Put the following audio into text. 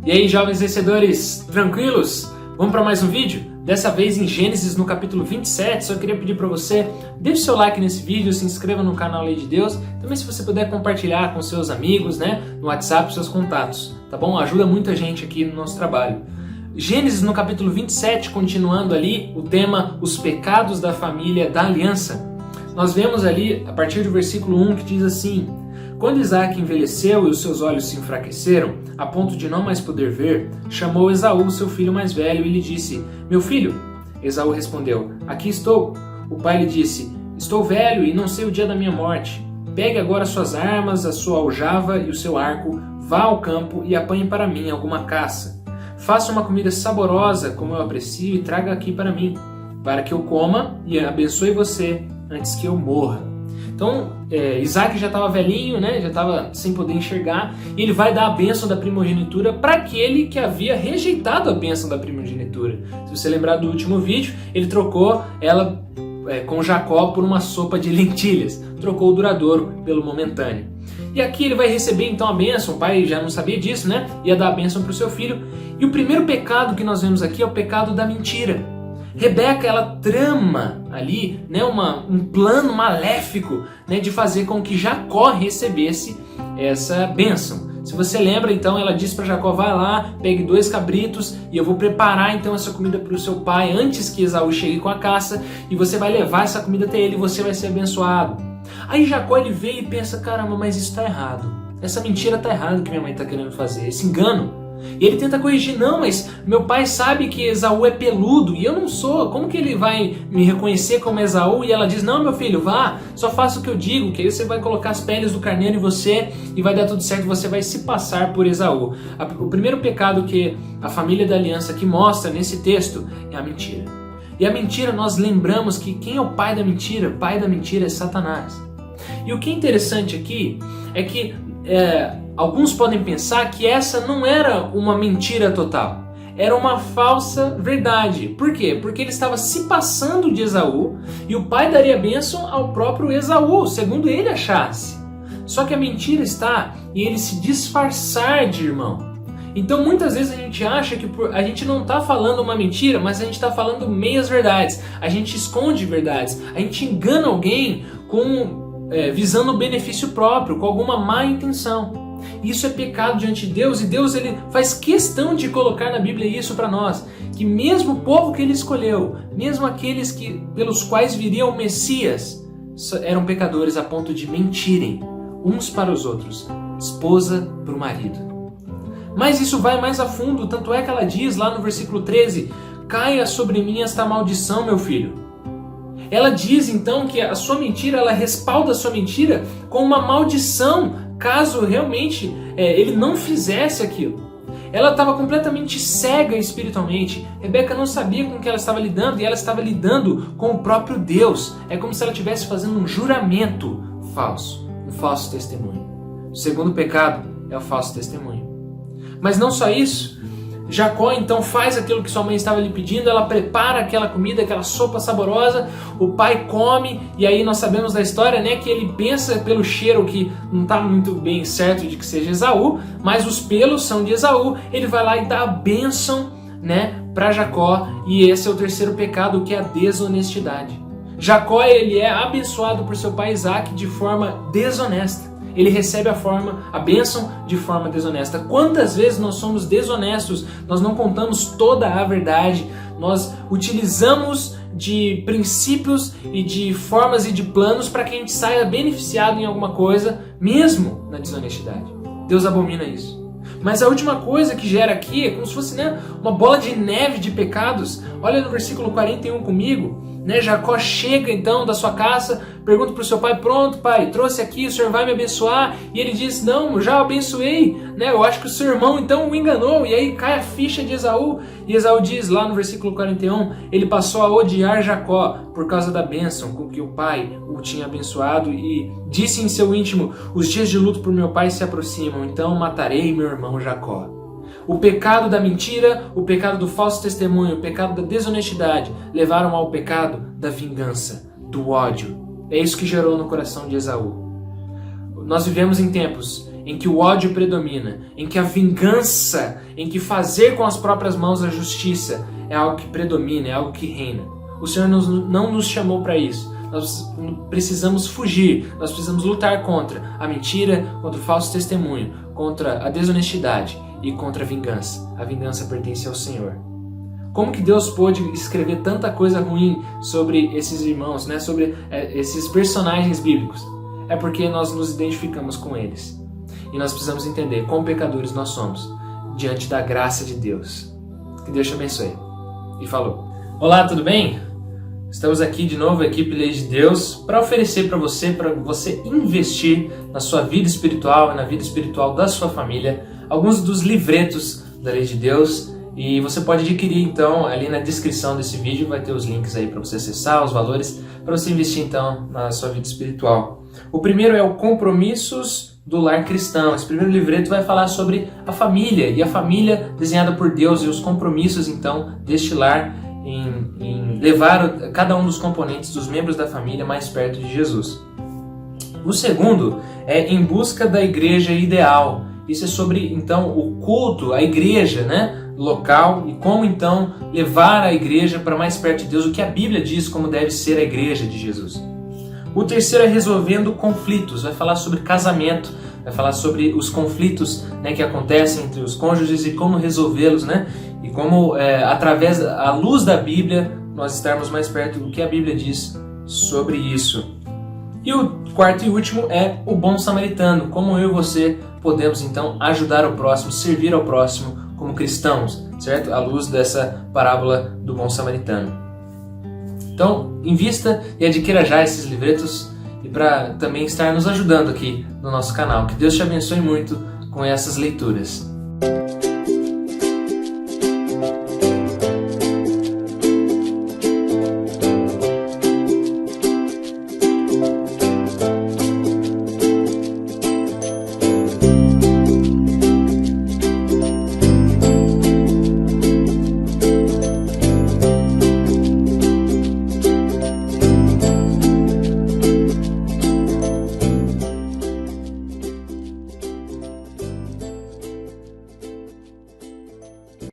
E aí, jovens vencedores, tranquilos? Vamos para mais um vídeo? Dessa vez em Gênesis, no capítulo 27. Só queria pedir para você, deixe seu like nesse vídeo, se inscreva no canal Lei de Deus. Também se você puder compartilhar com seus amigos, no WhatsApp, seus contatos, tá bom? Ajuda muita gente aqui no nosso trabalho. Gênesis, no capítulo 27, continuando ali o tema Os pecados da família da aliança. Nós vemos ali, a partir do versículo 1, que diz assim: Quando Isaac envelheceu e os seus olhos se enfraqueceram, a ponto de não mais poder ver, chamou Esaú, seu filho mais velho, e lhe disse: Meu filho. Esaú respondeu: Aqui estou. O pai lhe disse: Estou velho e não sei o dia da minha morte. Pegue agora suas armas, a sua aljava e o seu arco, vá ao campo e apanhe para mim alguma caça. Faça uma comida saborosa, como eu aprecio, e traga aqui para mim, para que eu coma e abençoe você antes que eu morra. Então, Isaac já estava velhinho, já estava sem poder enxergar, e ele vai dar a bênção da primogenitura para aquele que havia rejeitado a bênção da primogenitura. Se você lembrar do último vídeo, ele trocou ela com Jacó por uma sopa de lentilhas, trocou o duradouro pelo momentâneo. E aqui ele vai receber então a bênção, o pai já não sabia disso, ia dar a bênção para o seu filho. E o primeiro pecado que nós vemos aqui é o pecado da mentira. Rebeca, ela trama ali um plano maléfico de fazer com que Jacó recebesse essa bênção. Se você lembra, então, ela diz para Jacó: vai lá, pegue 2 cabritos e eu vou preparar então essa comida para o seu pai antes que Esaú chegue com a caça, e você vai levar essa comida até ele e você vai ser abençoado. Aí Jacó ele vê e pensa: caramba, mas isso está errado. Essa mentira está errada que minha mãe está querendo fazer, esse engano. E ele tenta corrigir: não, mas meu pai sabe que Esaú é peludo e eu não sou, como que ele vai me reconhecer como Esaú? E ela diz: não, meu filho, vá, só faça o que eu digo, que aí você vai colocar as peles do carneiro em você e vai dar tudo certo, você vai se passar por Esaú. O primeiro pecado que a família da aliança aqui mostra nesse texto é a mentira. E a mentira, nós lembramos que quem é o pai da mentira? O pai da mentira é Satanás. E o que é interessante aqui é que alguns podem pensar que essa não era uma mentira total, era uma falsa verdade. Por quê? Porque ele estava se passando de Esaú e o pai daria bênção ao próprio Esaú, segundo ele achasse. Só que a mentira está em ele se disfarçar de irmão. Então muitas vezes a gente acha que a gente não está falando uma mentira, mas a gente está falando meias verdades, a gente esconde verdades, a gente engana alguém visando o benefício próprio, com alguma má intenção. Isso é pecado diante de Deus, e Deus ele faz questão de colocar na Bíblia isso para nós, que mesmo o povo que ele escolheu, mesmo aqueles pelos quais viria o Messias, eram pecadores a ponto de mentirem uns para os outros, esposa para o marido. Mas isso vai mais a fundo, tanto é que ela diz lá no versículo 13: caia sobre mim esta maldição, meu filho. Ela diz então que a sua mentira, ela respalda a sua mentira com uma maldição, caso realmente ele não fizesse aquilo. Ela estava completamente cega espiritualmente. Rebeca não sabia com o que ela estava lidando, e ela estava lidando com o próprio Deus. É como se ela estivesse fazendo um juramento falso, um falso testemunho. O segundo pecado é o falso testemunho. Mas não só isso. Jacó então faz aquilo que sua mãe estava lhe pedindo, ela prepara aquela comida, aquela sopa saborosa, o pai come, e aí nós sabemos da história que ele pensa pelo cheiro que não está muito bem certo de que seja Esaú, mas os pelos são de Esaú. Ele vai lá e dá a bênção para Jacó, e esse é o terceiro pecado, que é a desonestidade. Jacó ele é abençoado por seu pai Isaac de forma desonesta. Ele recebe a bênção de forma desonesta. Quantas vezes nós somos desonestos, nós não contamos toda a verdade, nós utilizamos de princípios e de formas e de planos para que a gente saia beneficiado em alguma coisa, mesmo na desonestidade. Deus abomina isso. Mas a última coisa que gera aqui é como se fosse uma bola de neve de pecados. Olha no versículo 41 comigo. Jacó chega então da sua caça, pergunta para o seu pai: pronto, pai, trouxe aqui, o senhor vai me abençoar? E ele diz: não, já abençoei, eu acho que o seu irmão então o enganou. E aí cai a ficha de Esaú, e Esaú diz lá no versículo 41, ele passou a odiar Jacó por causa da bênção com que o pai o tinha abençoado, e disse em seu íntimo: os dias de luto por meu pai se aproximam, então matarei meu irmão Jacó. O pecado da mentira, o pecado do falso testemunho, o pecado da desonestidade levaram ao pecado da vingança, do ódio. É isso que gerou no coração de Esaú. Nós vivemos em tempos em que o ódio predomina, em que a vingança, em que fazer com as próprias mãos a justiça é algo que predomina, é algo que reina. O Senhor não nos chamou para isso. Nós precisamos fugir, nós precisamos lutar contra a mentira, contra o falso testemunho, contra a desonestidade e contra a vingança. A vingança pertence ao Senhor. Como que Deus pôde escrever tanta coisa ruim sobre esses irmãos, né? Sobre esses personagens bíblicos? É porque nós nos identificamos com eles. E nós precisamos entender quão pecadores nós somos diante da graça de Deus. Que Deus te abençoe. E falou. Olá, tudo bem? Estamos aqui de novo, a equipe Lei de Deus, para oferecer para você investir na sua vida espiritual e na vida espiritual da sua família, alguns dos livretos da Lei de Deus. E você pode adquirir, então, ali na descrição desse vídeo, vai ter os links aí para você acessar, os valores, para você investir, então, na sua vida espiritual. O primeiro é o Compromissos do Lar Cristão. Esse primeiro livreto vai falar sobre a família, e a família desenhada por Deus, e os compromissos, então, deste lar em levar cada um dos componentes, dos membros da família, mais perto de Jesus. O segundo é Em Busca da Igreja Ideal. Isso é sobre, então, o culto, a igreja, né, local, e como, então, levar a igreja para mais perto de Deus, o que a Bíblia diz como deve ser a igreja de Jesus. O terceiro é Resolvendo Conflitos. Vai falar sobre casamento, vai falar sobre os conflitos, né, que acontecem entre os cônjuges e como resolvê-los, né, e como, através da luz da Bíblia, nós estarmos mais perto do que a Bíblia diz sobre isso. E o quarto e último é o Bom Samaritano. Como eu e você podemos, então, ajudar o próximo, servir ao próximo como cristãos, certo? À luz dessa parábola do Bom Samaritano. Então, invista e adquira já esses livretos e para também estar nos ajudando aqui no nosso canal. Que Deus te abençoe muito com essas leituras.